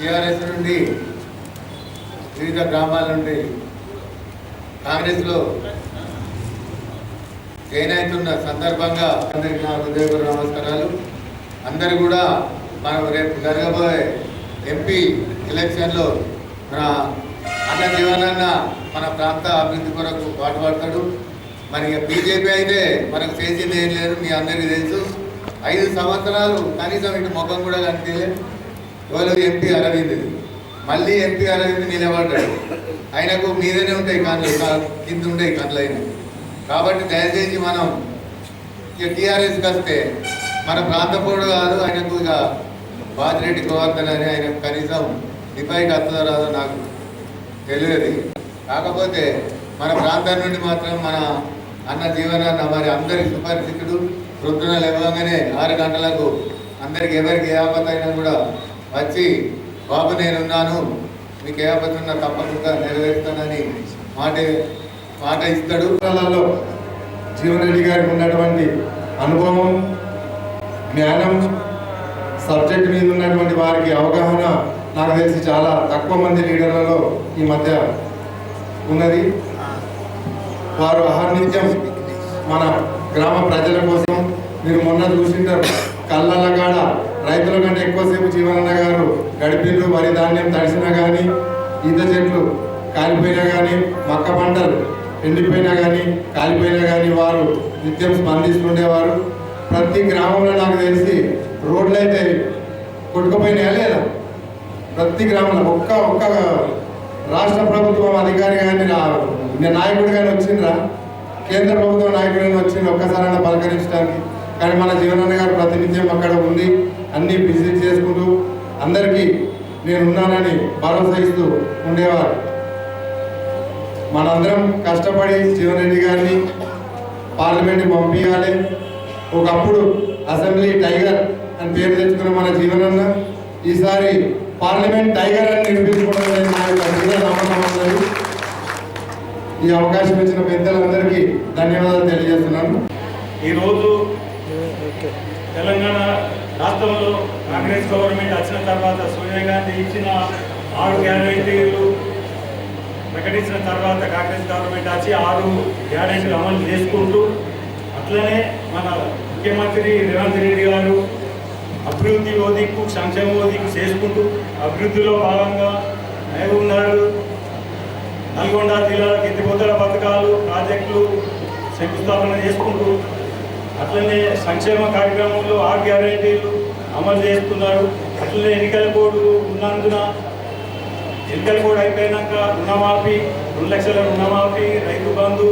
TRS నుండి వివిధ గ్రామాల నుండి కాంగ్రెస్లో జాయిన్ అవుతున్న సందర్భంగా అందరికీ నా హృదయపూర్వక నమస్కారాలు. అందరూ కూడా మనం రేపు జరగబోయే ఎంపీ ఎలక్షన్లో మన అన్న జీవనన్న మన ప్రాంత అభివృద్ధి కొరకు పాటుపడతాడు. మరి బీజేపీ అయితే మనకు చేసింది ఏం లేదు, మీ అందరికీ తెలుసు. 5 సంవత్సరాలు కనీసం ఇటు ముఖం కూడా కనిపించలేదు. ఎవరు ఎంపీ అరవింద్, మళ్ళీ ఎంపీ అరవింద్ నిలబడ్డాడు. ఆయనకు మీదనే ఉంటాయి కళ్ళు, కింద ఉంటాయి కళ్ళు అయిన. కాబట్టి దయచేసి మనం ఇక టీఆర్ఎస్కి వస్తే మన ప్రాంతపోడు కాదు, ఆయనకు ఇక బాజిరెడ్డి గోవర్ధన్ అని ఆయన కనీసం డిపైకి వస్తుందో రాదో నాకు తెలియదు. కాకపోతే మన ప్రాంతం నుండి మాత్రం మన అన్న జీవనాన్న మరి అందరి సుపరిచితుడు. ప్రొద్దున లేవగానే 6 గంటలకు అందరికి ఎవరికి ఏ ఆపద అయినా కూడా వచ్చి బాబు నేనున్నాను, మీకు ఏ ఆపద ఉన్నా తప్పకుండా నెరవేరుస్తానని మాట ఇస్తాడు. జీవన్ రెడ్డి గారికి ఉన్నటువంటి అనుభవం, జ్ఞానం, సబ్జెక్ట్ మీద ఉన్నటువంటి వారికి అవగాహన నాకు తెలిసి చాలా తక్కువ మంది లీడర్లలో ఈ మధ్య ఉన్నది. వారు అహర్నిత్యం మన గ్రామ ప్రజల కోసం, మీరు మొన్న చూసింటారు కళ్ళల్లగాడ రైతుల కంటే ఎక్కువసేపు జీవనన్న గారు గడిపిళ్ళు. వరి ధాన్యం తడిసినా కానీ, ఈత చెట్లు కాలిపోయినా కానీ, మక్క పంటలు ఎండిపోయినా కానీ కాలిపోయినా కానీ వారు నిత్యం స్పందిస్తుండేవారు. ప్రతి గ్రామంలో నాకు తెలిసి రోడ్లు అయితే కొట్టుకుపోయినాయా లేదా? ప్రతి గ్రామంలో ఒక్క రాష్ట్ర ప్రభుత్వం అధికారి కానీ నాయకుడు కానీ వచ్చిండ్రా? కేంద్ర ప్రభుత్వం నాయకుడు కానీ వచ్చింది ఒక్కసారైనా పలకరించడానికి? కానీ మన జీవనన్న గారు ప్రతినిత్యం అక్కడ ఉండి అన్నీ విజిట్ చేసుకుంటూ అందరికీ నేనున్నానని భరోసా ఇస్తూ ఉండేవారు. మనందరం కష్టపడి జీవన్ రెడ్డి గారిని పార్లమెంట్కి పంపించాలి. ఒకప్పుడు అసెంబ్లీ టైగర్ అని పేరు తెచ్చుకున్న మన జీవనన్న ఈసారి పార్లమెంట్ టైగర్ అని నిరూపించుకోవడం నా యొక్క నమ్మకం ఉన్నది. ఈ అవకాశం ఇచ్చిన పెద్దలందరికీ ధన్యవాదాలు తెలియజేస్తున్నాను. ఈరోజు తెలంగాణ రాష్ట్రంలో కాంగ్రెస్ గవర్నమెంట్ వచ్చిన తర్వాత సోనియా గాంధీ ఇచ్చిన 6 గ్యారెంటీలు ప్రకటించిన తర్వాత కాంగ్రెస్ గవర్నమెంట్ వచ్చి 6 గ్యారెంటీలు అమలు చేసుకుంటూ అట్లనే మన ముఖ్యమంత్రి రేవంత్ రెడ్డి గారు అభివృద్ధి ఓదికు సంక్షేమ ఓదికు చేసుకుంటూ అభివృద్ధిలో భాగంగా మహబూబ్నగర్ నల్గొండ జిల్లాలకు ఎత్తిపోతల పథకాలు ప్రాజెక్టులు శంకుస్థాపన చేసుకుంటూ అట్లనే సంక్షేమ కార్యక్రమంలో 6 గ్యారెంటీలు అమలు చేస్తున్నారు. అట్లనే ఎన్నికల కోడ్ ఉన్నందున ఎన్నికల కోడ్ అయిపోయినాక రుణమాఫీ 2 లక్షల రుణమాఫీ, రైతు బంధు,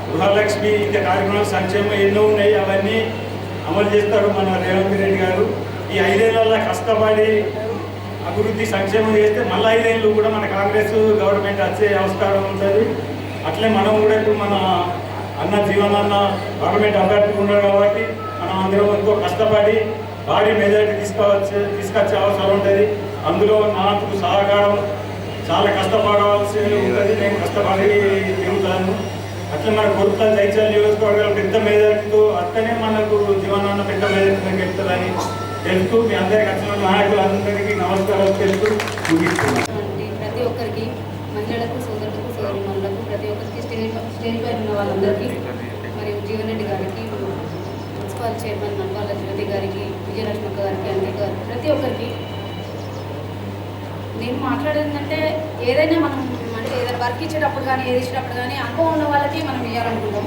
గృహలక్ష్మి ఇంకా కార్యక్రమాలు సంక్షేమం ఎన్నో ఉన్నాయి. అవన్నీ అమలు చేస్తారు మన రేవంత్ రెడ్డి గారు. ఈ 5 ఏళ్ళ కష్టపడి అభివృద్ధి సంక్షేమం చేస్తే మళ్ళీ 5 ఏళ్ళు కూడా మన కాంగ్రెస్ గవర్నమెంట్ వచ్చే ఆస్కారం ఉంటుంది. అట్లే మనం కూడా ఇప్పుడు మన అన్న జీవనన్న గవర్నమెంట్ అభ్యర్థి ఉన్నారు కాబట్టి మనం అందరం ఎంతో కష్టపడి భారీ మెజారిటీ తీసుకొచ్చే అవసరం ఉంటుంది. అందులో నాకు సహకారం చాలా కష్టపడవలసి ఉంటుంది. నేను కష్టపడి తిరుగుతాను. అట్లా మన కొడుకుల జైత్యాల నియోజకవర్గాలు పెద్ద మెజారిటీతో అట్లనే మనకు జీవనాన్న పెద్ద మెజారిటీతో గెలుస్తుందని తెలుస్తూ మీ అందరికి వచ్చిన నాయకులందరికీ నమస్కారాలు తెలుస్తూ ముగిస్తున్నాను. ప్రతి ఒక్కరికి, మహిళలకు, సోదరులకు, సోదరిమణులకు, ప్రతి ఒక్కరికి స్టేజ్ పైన ఉన్న వాళ్ళందరికీ, మరియు జీవన్ రెడ్డి గారికి, మున్సిపల్ చైర్మన్ నల్వాల జ్యోతి గారికి, విజయలక్ష్మక్క గారికి, అన్ని గారు, ప్రతి ఒక్కరికి నేను మాట్లాడేందంటే ఏదైనా మనం అంటే ఏదైనా వర్క్ ఇచ్చేటప్పుడు కానీ ఏది ఇచ్చేటప్పుడు కానీ అనుభవం ఉన్న వాళ్ళకి మనం ఇవ్వాలనుకుంటాం.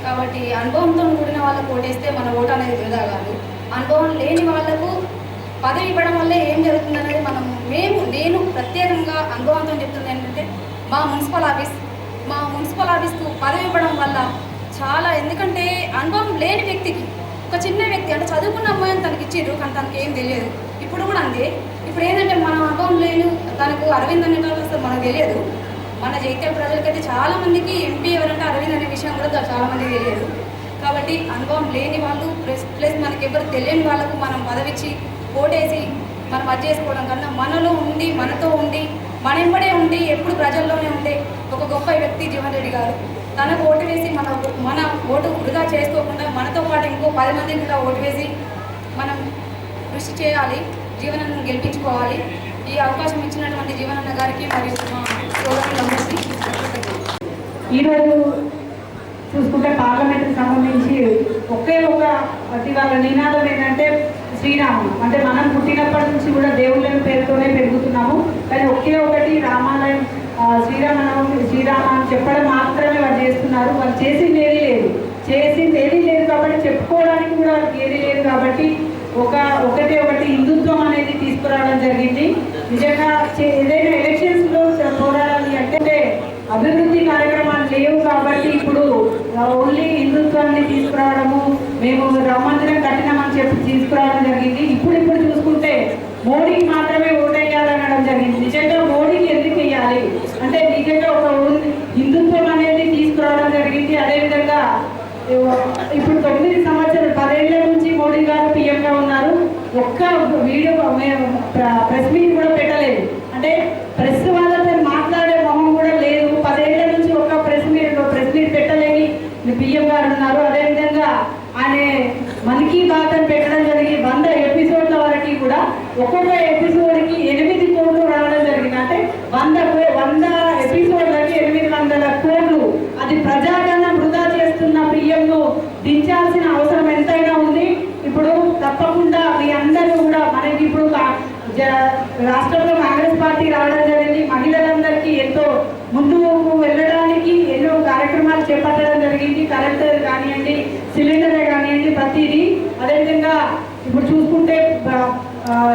కాబట్టి అనుభవంతో కూడిన వాళ్ళకు ఓటేస్తే మన ఓటు అనేది వృధా కాదు. అనుభవం లేని వాళ్లకు పదవి ఇవ్వడం వల్ల ఏం జరుగుతుంది అనేది నేను ప్రత్యేకంగా అనుభవంతో చెప్తుంది ఏంటంటే మా మున్సిపల్ ఆఫీస్కు పదవి ఇవ్వడం వల్ల చాలా, ఎందుకంటే అనుభవం లేని వ్యక్తికి, ఒక చిన్న వ్యక్తి అంటే చదువుకున్న అమ్మాయిని తనకి ఇచ్చిర్రు కానీ తనకి ఏం తెలియదు. ఇప్పుడు కూడా అంతే. ఇప్పుడు ఏంటంటే మన అనుభవం లేని తనకు అరవింద్ అనే అసలు మనకు తెలియదు. మన జైత్య ప్రజలకైతే చాలా మందికి ఎంపీ ఎవరంటే అరవింద్ అనే విషయం కూడా చాలా మందికి తెలియదు. కాబట్టి అనుభవం లేని వాళ్ళు ప్లస్ మనకి ఎవరు తెలియని వాళ్ళకు మనం పదవిచ్చి ఓటేసి మనం అది చేసుకోవడం కన్నా మనలో ఉండి మనతో ఉండి మన వెంబడే ఉండి ఎప్పుడు ప్రజల్లోనే ఉండే ఒక గొప్ప వ్యక్తి జీవన్ రెడ్డి గారు. తనకు ఓటు వేసి మన ఓటు వృధా చేసుకోకుండా మనతో పాటు ఇంకో 10 మందిని కూడా ఓటు వేసి మనం కృషి చేయాలి, జీవనను గెలిపించుకోవాలి. ఈ అవకాశం ఇచ్చినటువంటి జీవనన్న గారికి మరియు మా సోదరులందరికీ ఈరోజు చూసుకుంటే పార్లమెంట్కి సంబంధించి ఒకే ఒక వాళ్ళ నినాదం ఏంటంటే శ్రీరామం. అంటే మనం పుట్టినప్పటి నుంచి కూడా దేవుళ్ళని పేరుతోనే పెరుగుతున్నాము, కానీ ఒకే ఒకటి రామాలయం శ్రీరామ అని చెప్పడం మాత్రమే వాళ్ళు చేస్తున్నారు. వాళ్ళు చేసింది ఏదీ లేదు కాబట్టి చెప్పుకోవడానికి కూడా వాళ్ళకి ఏదీ లేదు కాబట్టి ఒకటి హిందుత్వం అనేది తీసుకురావడం జరిగింది. నిజంగా ఏదైనా ఎలక్షన్స్లో పోరాడాలి అంటే అభివృద్ధి కార్యక్రమాలు లేవు కాబట్టి ఇప్పుడు ఓన్లీ హిందుత్వాన్ని తీసుకురావడము, మేము రామ మందిరం కట్టినామని చెప్పి తీసుకురావడం జరిగింది. ఇప్పుడు చూసుకుంటే మోడీకి మాత్రమే ఓటేయాలనడం జరిగింది. నిజంగా మోడీకి ఎందుకు వేయాలి అంటే నిజంగా ఒక హిందుత్వం అనేది తీసుకురావడం జరిగింది. అదేవిధంగా ఇప్పుడు 9 సంవత్సరాలు 10 ఏళ్ల నుంచి మోడీ గారు పీఎంగా ఉన్నారు. ఒక్క వీడియో ప్రెస్ మీట్ కూడా పెట్టలేదు. అంటే ప్రెస్ వాళ్ళతో మాట్లాడే మొహం కూడా లేదు. 10 ఏళ్ల నుంచి ఒక్క ప్రెస్ మీట్ పెట్టలేని పీఎం గారు ఉన్నారు. అదేవిధంగా ఆయన మన్ కీ బాత్ అని పెట్టడం జరిగి 100 ఎపిసోడ్ల వరకు కూడా ఒక్కొక్క ఎపిసోడ్కి 8 కోట్లు రావడం జరిగింది. అంటే 100 ఎపిసోడ్లకి 800 కోట్లు. అది ప్రజాగణం వృధా చేస్తున్న పీఎంను దించాల్సిన అవసరం ఎంతైనా ఉంది. ఇప్పుడు తప్పకుండా మీ అందరూ కూడా మనకి ఇప్పుడు రాష్ట్రంలో కాంగ్రెస్ పార్టీ రావడం జరిగింది. మహిళలందరికీ ఎంతో ముందుకు వెళ్ళడానికి ఎన్నో కార్యక్రమాలు చేపట్టడం జరిగింది. కరెంట్ కానివ్వండి, సిలిండరే కానివ్వండి, ప్రతిదీ. అదేవిధంగా ఇప్పుడు చూసుకుంటే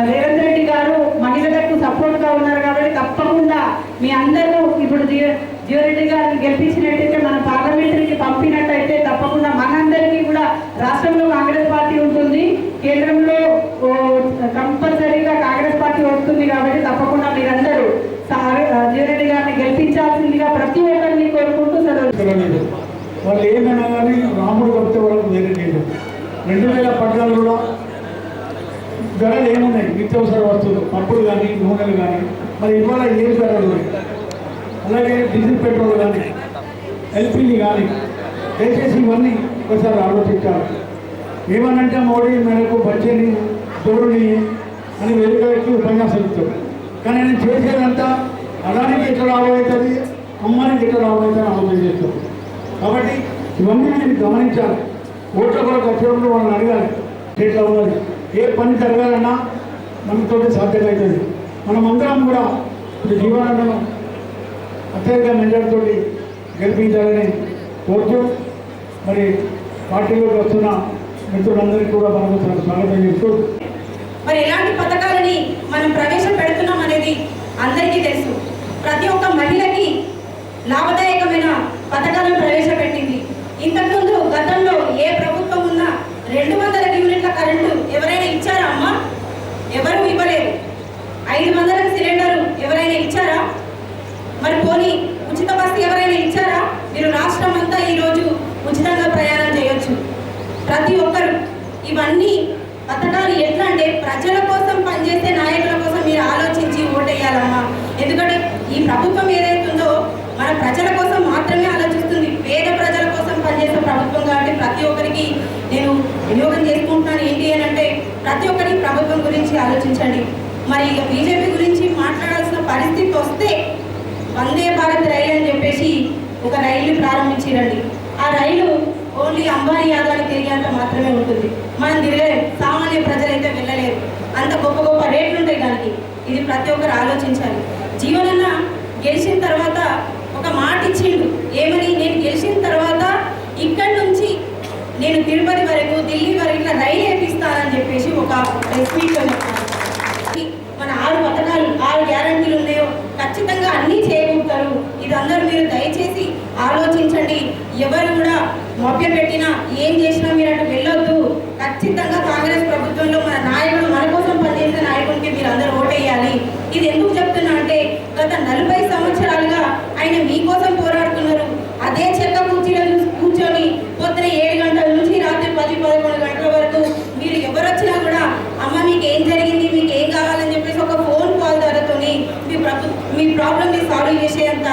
రేవంత్ రెడ్డి గారు మహిళలకు సపోర్ట్గా ఉన్నారు కాబట్టి తప్పకుండా మీ అందరూ ఇప్పుడు జీవరెడ్డి గారిని గెలిపించినట్టయితే మన పార్లమెంటరీకి పంపినట్టయితే తప్పకుండా మనందరికీ కూడా రాష్ట్రంలో కాంగ్రెస్ పార్టీ ఉంటుంది, కేంద్రంలో కంపల్సరీగా కాంగ్రెస్ పార్టీ వస్తుంది. కాబట్టి తప్పకుండా మీరందరూ జీవరెడ్డి గారిని గెలిపించాల్సిందిగా ప్రతి ఒక్కరిని కోరుకుంటూ సెలవు. వాళ్ళు ఏమైనా కానీ రాముడు కడితే వాళ్ళకి వేరే లేదు. 2014లో ధరలు ఏమున్నాయి, నిత్యావసర వస్తువులు, పప్పులు కానీ నూనెలు కానీ, మరి ఇవాళ ఏం ధరలు ఉన్నాయి. అలాగే డీజిల్ పెట్రోల్ కానీ ఎల్పిజి కానీ దయచేసి ఇవన్నీ ఒకసారి ఆలోచించాలి. ఏమనంటే మోడీ మేరకు బడ్జెట్ని దోరుని అని వెలుగుకి ఉపన్యాసం ఇస్తాడు, కానీ నేను చేసేదంతా అదానికి ఎట్లా లాభం అవుతుంది, అమ్మానికి ఎట్లా లాభం అవుతుంది అని ఆలోచన చేస్తాడు. కాబట్టి ఇవన్నీ నేను గమనించాలి. ఓట్ల కొరకు వచ్చేటప్పుడు వాళ్ళని అడగాలి, ఎట్లా ఉన్నది, ఏ పని జరగాలన్నా మనతో సాధ్యమవుతుంది. మనమందరం కూడా ఇప్పుడు జీవనాన్ని అత్యధిక మెజార్టీతో గెలిపించాలని కోరుతూ మరి పార్టీలోకి వస్తున్న మిత్రులందరికీ కూడా మనం స్వాగతం చేస్తూ మరి ఎలాంటి పథకాలని మనం ప్రవేశపెడుతున్నాం అనేది అందరికీ తెలుసు. ప్రతి ఒక్క మహిళకి లాభదాయకమైన పథకాలను ప్రవేశపెట్టింది. ఇంతకుముందు గతంలో ఏ ప్రభుత్వం ఉన్నా 200 యూనిట్ల కరెంటు ఎవరైనా ఇచ్చారా అమ్మా? ఎవరు ఇవ్వలేదు. 500 సిలిండర్ ఎవరైనా ఇచ్చారా? మరి పోనీ ఉచిత బస్సు ఎవరైనా ఇచ్చారా? మీరు రాష్ట్రం అంతా ఈరోజు ఉచితంగా ప్రయాణం చేయొచ్చు ప్రతి ఒక్కరు. ఇవన్నీ పథకాలు ఎట్లా అంటే ప్రజల కోసం పనిచేసే నాయకుల కోసం మీరు ఆలోచించి ఓటేయాలమ్మా. ఎందుకంటే ఈ ప్రభుత్వం ఏదైతుందో మన ప్రజల కోసం మాత్రమే ఆలోచిస్తుంది. పేద ప్రజల కోసం పనిచేసే ప్రభుత్వం కాబట్టి ప్రతి ఒక్కరికి నేను వినియోగం చేసుకుంటున్నాను. ఏంటి అని అంటే ప్రతి ఒక్కరికి ప్రభుత్వం గురించి ఆలోచించండి. మరి ఇక బీజేపీ గురించి మాట్లాడాల్సిన పరిస్థితి వస్తే వందే భారత్ రైలు అని చెప్పేసి ఒక రైలు ప్రారంభించారండి. ఆ రైలు ఓన్లీ అంబానీ యాదానికి తిరిగేంత మాత్రమే ఉంటుంది. మనం తిరగలేము, సామాన్య ప్రజలైతే వెళ్ళలేరు. అంత గొప్ప గొప్ప రేట్లు ఉంటాయి దానికి. ఇది ప్రతి ఒక్కరు ఆలోచించాలి. జీవనన్న గెలిచిన తర్వాత ఒక మాట ఇచ్చిండు, ఏమని, నేను గెలిచిన తర్వాత ఇక్కడి నుంచి నేను తిరుపతి వరకు, ఢిల్లీ వరకు ఇట్లా రైలు వేపిస్తానని చెప్పేసి ఒక స్పీచ్లో చెప్పాను. మన 6 పథకాలు 6 గ్యారంటీలు ఉన్నాయో ఖచ్చితంగా అన్నీ చేయగలుగుతారు. ఇది అందరూ మీరు దయచేసి ఆలోచించండి. ఎవరు కూడా మభ్యపెట్టినా ఏం చేసినా మీరు అటు వెళ్ళొద్దు. ఖచ్చితంగా కాంగ్రెస్ ప్రభుత్వంలో మన నాయకులు మన కోసం పనిచేసి చేసిన నాయకుడికి మీరు అందరూ ఓటేయాలి. ఇది ఎందుకు చెప్తున్నా అంటే గత 40 సంవత్సరాలుగా ఆయన మీకోసం పోరాడుతున్నారు. అదే చెత్త కుర్చీలో కూర్చొని పొద్దున 7 గంటల నుంచి రాత్రి 10-11 గంటల వరకు మీరు ఎవరొచ్చినా కూడా అమ్మ మీకు ఏం జరిగింది, మీకు ఏం కావాలని చెప్పేసి ఒక ఫోన్ కాల్ ద్వారాతోని మీ ప్రాబ్లమ్ని సాల్వ్ చేసేంత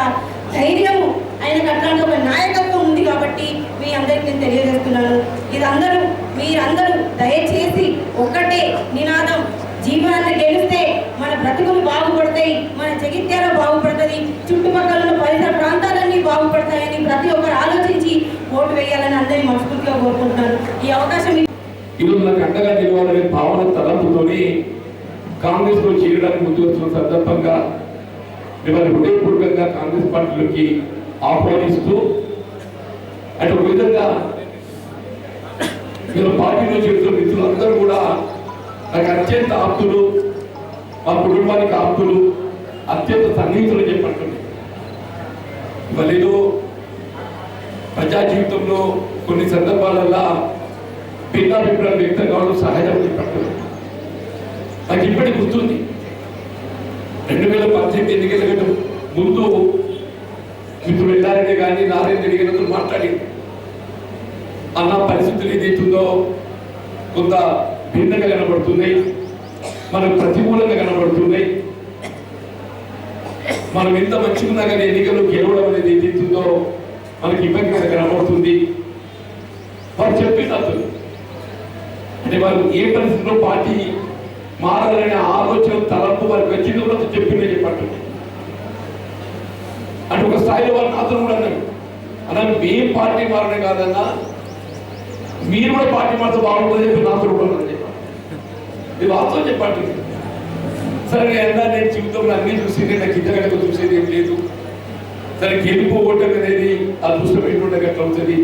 ధైర్యము ఆయనకు అట్లాంటి ఒక నాయకత్వం ఉంది. కాబట్టి మీ అందరికీ నేను తెలియజేస్తున్నాను, మీరందరూ దయచేసి ఒక్కటే నినాదం, జీవనాన్ని గెలిస్తే మన బ్రతుకులు బాగుపడతాయి, మన జగిత్యాల బాగుపడుతుంది, చుట్టుపక్కల ఉన్న పరిసర ప్రాంతాలన్నీ బాగుపడతాయని ప్రతి ఒక్కరు ఆలోచించి ఓటు వేయాలని అందరినీ మనస్ఫూర్తిగా కోరుకుంటున్నాను. ఈ అవకాశం ఈరోజు నాకు అండగా నిలవాలనే భావన తలంపుతోని కాంగ్రెస్ లో చేరడానికి ముందు వస్తున్న సందర్భంగా మిమ్మల్ని హృదయపూర్వకంగా కాంగ్రెస్ పార్టీలోకి ఆహ్వానిస్తూ అంటే ఒక విధంగా మీరు పార్టీలో చేరుతున్న మిత్రులందరూ కూడా నాకు అత్యంత ఆప్తులు, మా కుటుంబానికి ఆప్తులు, అత్యంత సన్నిహితులు చెప్పండి. ఇవాళ ప్రజా జీవితంలో కొన్ని సందర్భాలలో భిన్నాభిప్రాయాలు వ్యక్తం కావడం సహజం చెప్పండి. నాకు ఇప్పటికి గుర్తుంది 2018 ఎన్నికల ముందు మిత్రులు ఎల్లారెడ్డి కానీ నారాయణ రెడ్డి గారితో మాట్లాడి అన్న పరిస్థితులు ఏదైతుందో కొంత భిన్నంగా కనబడుతున్నాయి, మనకు ప్రతికూలంగా కనబడుతున్నాయి, మనం ఎంత మంచిగా ఉన్నా కానీ ఎన్నికల్లో గెలవడం అనేది ఏదైతుందో మనకి ఇబ్బందిగా కనబడుతుంది. వారు చెప్పినట్టు అంటే వారు ఏ పరిస్థితిలో పార్టీ మారాలనే ఆలోచన తలంపు వారికి వచ్చింది కూడా చెప్పిందే చెప్పండి. అంటే ఒక స్థాయిలో వారు నాతో కూడా అన్నారు, అన్నా మేం పార్టీ మారనే కాదన్నా మీరు కూడా పార్టీ మారితే బాగుంటుంది చెప్పి నాతో కూడా అన్నారు చెప్పండి. ఇది వాస్తవం చెప్పండి. సరే అన్నా నేను జీవితంలో అన్నీ చూసేది, నాకు ఇంతకంటే చూసేది ఏం లేదు. సరే గెలుపు ఓటమి అనేది అదృష్టమైనటువంటి అట్లా అవుతుంది.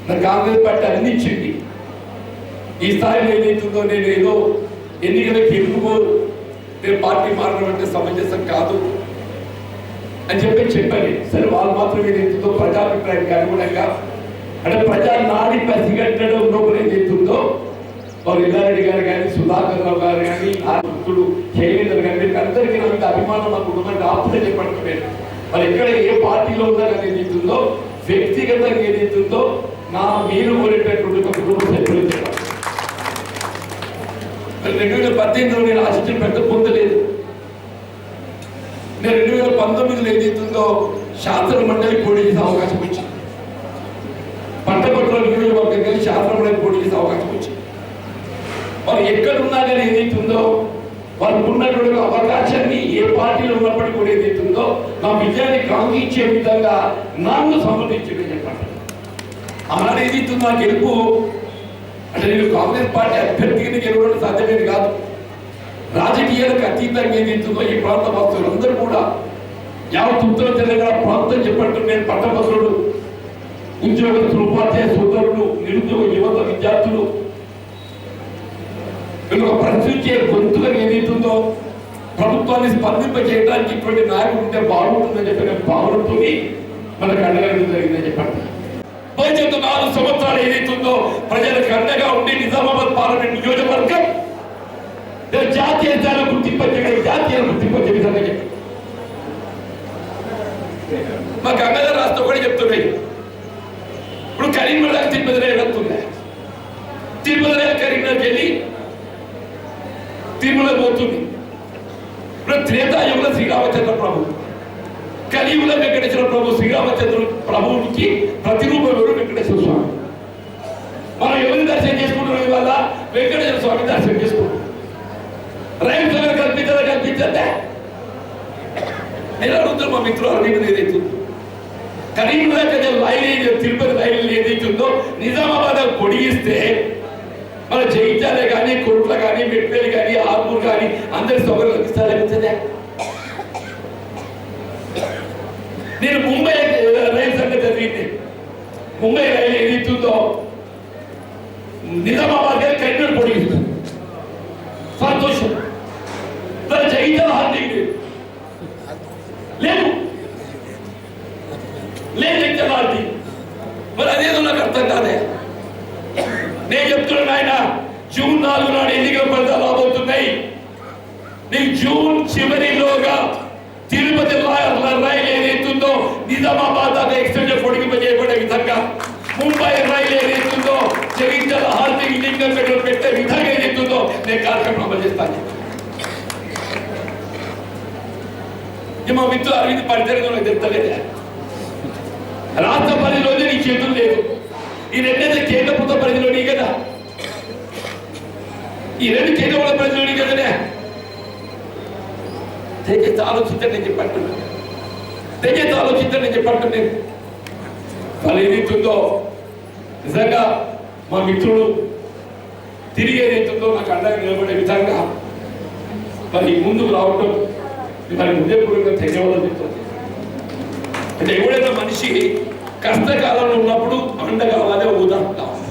నాకు కాంగ్రెస్ పార్టీ అన్ని ఇచ్చింది. ఈ స్థాయిలో ఏదైతుందో నేను ఏదో ఎన్నికల గెలుపు నేను పార్టీ మారడం అంటే సమంజసం కాదు అని చెప్పాను. సరే వాళ్ళు మాత్రం ఏదైతుందో ప్రజాభిప్రాయానికి అనుగుణంగా అంటే ప్రజా నాడి పసిగట్టడం లోపల ఏదైతుందో వారు ఎల్లారెడ్డి గారు కానీ, సుధాకర్ రావు గారు కానీ, నా భక్తుడు శైలేంద్ర గారి అందరికీ నాకు అభిమానం నాకు ఉన్నటువంటి ఆపుతే చెప్పండి. మరి ఎక్కడ ఏ పార్టీలో ఉన్నా కానీ ఏదైతుందో వ్యక్తిగతంగా ఏదైతుందో నా మీరు కోరేటటువంటి ఒక కుటుంబ సభ్యులు చెప్పాలి. 2018లో నేను ఆశించిన పెద్ద పొందలేదు. నేను 2019లో ఏదైతుందో శాసన మండలి పోటీ చేసే అవకాశం వచ్చింది. పట్టభద్రుల నియోజకవర్గం కానీ శాసన మండలి పోటీ చేసే అవకాశం వచ్చింది. వారు ఎక్కడున్నా కానీ ఏదైతుందో వారికి ఉన్నటువంటి అవకాశాన్ని ఏ పార్టీలో ఉన్నప్పటికీ కూడా ఏదైతుందో నా విజయాన్ని కాంక్షించే విధంగా నన్ను సమర్థించిందని చెప్పండి. ఆనాడు ఏదైతుందో నా గెలుపు అంటే నేను కాంగ్రెస్ పార్టీ అభ్యర్థిని గెలవడం సాధ్యమేది కాదు. రాజకీయాలకు అతీతంగా ఏదైతుందో ఈ ప్రాంత వాసులు అందరూ కూడా యావత్ ఉత్తర తెలంగాణ ప్రాంతం చెప్పండి. నేను పట్టభద్రుడు, ఉద్యోగస్తులు, ఉపాధ్యాయ సోదరులు, నిరుద్యోగ యువత, విద్యార్థులు వీళ్ళు ప్రశ్నించే గొంతుగా ఏదైతుందో ప్రభుత్వాన్ని స్పందింపజేయడానికి ఇటువంటి నాయకుడు ఉంటే బాగుంటుందని చెప్పిన భావనతో మనకు అండగడం జరిగిందని చెప్పండి. భవిష్యత్తు 4 సంవత్సరాలు ఏదైతుందో ప్రజలకు అండగా ఉండి నిజామాబాద్ పార్లమెంట్ నియోజకవర్గం జాతీయ స్థాయిలో గుర్తింపచ్చే విధంగా చెప్పి మా గంగాధర్ రాష్ట్రం కూడా చెప్తున్నాయి. ఇప్పుడు కరీంనగర్ తిరుపతి వెళ్తుంది, తిరుపతి కరీంనగర్కి వెళ్ళి తిరుమల పోతుంది. ఇప్పుడు త్రేతాయుగంలో శ్రీరామచంద్ర ప్రభు, కలియుగంలో వెంకటేశ్వర ప్రభు. శ్రీరామచంద్ర ప్రభువుకి ప్రతిరూపం ఎవరు? వెంకటేశ్వర స్వామి. మనం ఎవరిని దర్శనం చేసుకుంటున్నాం? ఇవాళ వెంకటేశ్వర స్వామి దర్శనం చేసుకుంటున్నాం. రైలు సంగతి కల్పించదే నేను అడుగుతాను మా మిత్రులు అడిగినది ఏదైతుందో కరీంనగర్ రైలు తిరుపతి రైలు ఏదైతుందో నిజామాబాద్ పొడిగిస్తే మన జైత్యాలే కానీ, కొరుట్ల కానీ, మెట్పల్లి కానీ, ఆర్మూర్ కానీ అందరి సౌకర్యం లభిస్తారే. నేను ముంబై రైలు సంగతి చదివింది. ముంబై రైలు ఏదైతుందో నిజామాబాద్ కానీ కరీంనగర్ పొడిగిస్తుంది. సంతోషం. మరి జైత్యాల హార్దింగ్ లేదు జైత్యాల హార్దింగ్. మరి అదేదో నాకు అర్థం కాదే. నేను చెప్తున్నాను ఆయన, జూన్ 4 నాడు ఎన్నికల ఫలితాలు రాబోతున్నాయి. నీకు జూన్ చివరిలోగా తిరుపతి రైలు ఏదైతుందో నిజామాబాద్ దాకా ఎక్స్టెండ్ పొడిగింపజేయబడే విధంగా, ముంబై రైలు ఏదైతుందో జగిత్యాల హార్దింగ్ లింగంపేటలో పెట్టే విధంగా ఏదైతుందో నేను కార్యక్రమం అమలు చేస్తాను. మా మిత్రులు అరవింద్ పరిచయం నాకు తెలుస్తలేదు. రాష్ట్ర పరిధిలోనే నీ చేతులు లేదు. ఈ రెండైతే కేంద్ర ప్రభుత్వ పరిధిలోని కదా, ఈ రెండు కేంద్ర ప్రభుత్వ పరిధిలోని కదనే. దయచేసి ఆలోచించండి నేను చెప్పంటున్నాను. దయచేసి ఆలోచించండి నేను చెప్పంటున్నాను. వాళ్ళు ఏదైతుందో నిజంగా మా మిత్రులు తిరిగి ఏదైతుందో నాకు అండగా నిలబడే విధంగా మరి ముందుకు రావటం మరి హృదయపూర్వకంగా ధన్యవాదాలు చెప్తుంది. అంటే ఎవడైనా మనిషి కష్టకాలంలో ఉన్నప్పుడు అండ కావాలి, ఓదార్పు కావాలి.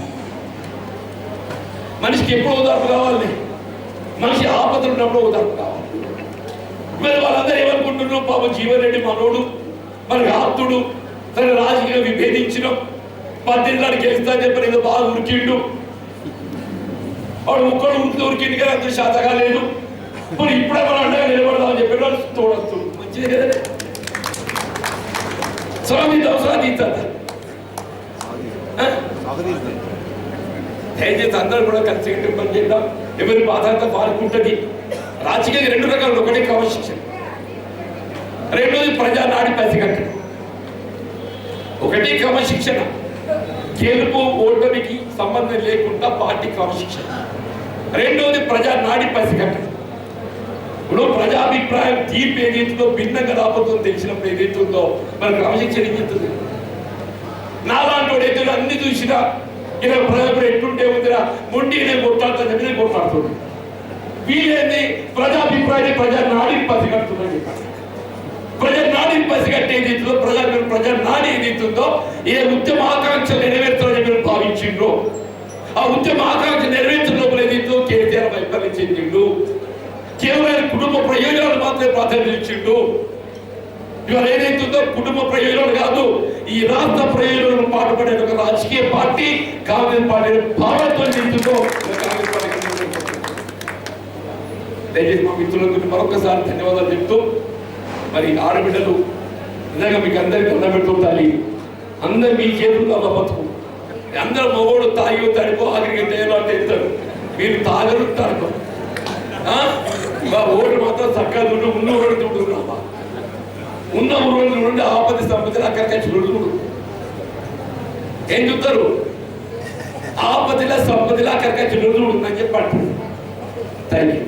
మనిషికి ఎప్పుడు ఓదార్పు కావాలి? మనిషి ఆపదలు ఉన్నప్పుడు ఓదార్పు కావాలి. మరి వాళ్ళందరూ ఏమనుకుంటున్నారు? పాపం జీవన్ రెడ్డి మనోడు, మనకి ఆప్తుడు, తన రాజకీయ విభేదించిన 18 నాడు గెలుస్తా చెప్పని ఏదో బాగా ఉరికిండు. వాడు ఒక్కడు ఉరికిండు కానీ అంత శాతగా లేదు. మరి ఇప్పుడే మనం అండగా నిలబడదామని చెప్పి వాళ్ళు తోడొస్తుంది. మంచిదే కదండి. స్వామి అవసరాన్ని ఇస్తారు. దయచేసి అందరూ కూడా కలిసి పని చేద్దాం. ఎవరి బాధ్యత వారికి ఉంటుంది. రాజకీయంగా 2 రకాలు. ఒకటి క్రమశిక్షణ, రెండోది ప్రజా నాడి పసిగట్టడం. ఒకటి క్రమశిక్షణ, గెలుపు ఓటమికి సంబంధం లేకుండా పార్టీ క్రమశిక్షణ. రెండోది ప్రజా నాడి పసిగట్టడం. ఇప్పుడు ప్రజాభిప్రాయం తీర్పు ఏదైతుందో భిన్నంగా రాబోతుందో తెలిసినప్పుడు ఏదైతుందో మన క్రమశిక్షణ ఏం చెప్తుంది? నాలాంటి వాడు అయితే అన్ని చూసినా ఇలా ప్రజలు ఎట్టుంటే ఉందిరా మొండి నేను కొట్టాడుతా చెప్పి నేను కొట్టాడుతుంది. వీళ్ళేంది ప్రజాభిప్రాయాన్ని ప్రజా నాడిని పసిగడుతుందని చెప్పారు. ప్రజా నాడిని పసిగట్టి ఏదైతుందో ప్రజా నాడి ఏదైతుందో ఏ ఉద్యమ ఆకాంక్ష నెరవేర్చాలని మీరు భావించిండ్రో ఆ ఉద్యమ ఆకాంక్ష నెరవేర్చిన లోపల ఏదైతుందో కేసీఆర్ వైఫల్యం చెందిండు. కేవలం కుటుంబ ప్రయోజనాలు మాత్రమే ప్రాధాన్యత ఇచ్చిండు. ఇవాళ ఏదైతుందో కుటుంబ ప్రయోజనాలు కాదు, ఈ రాష్ట్ర ప్రయోజనాలను పాటుపడే ఒక రాజకీయ పార్టీ కాంగ్రెస్ పార్టీ భావంతో నింపుతో కాంగ్రెస్ పార్టీ. దయచేసి మా మిత్రులకు మరొకసారి ధన్యవాదాలు చెప్తూ, మరి ఆడబిడ్డలు నిజంగా మీకు అందరికీ ఉండబెడుతుంటాలి. అందరు మీ చేతుల్లో బతుకు. అందరూ మగోడు తాగి తడిపో ఆఖరికి తేలో అంటే వెళ్తారు. మీరు తాగరు తడుకో. మా ఓటు మాత్రం చక్కగా ఉన్న ఊరు చూడుకున్నామా, ఉన్న ఊరు నుండి ఆపద సంపదలు అక్కడికి చూడు. ఏం చూస్తారు? ఆపదల సంపదలు అక్కడికి చూడు అని చెప్పండి. Thank you.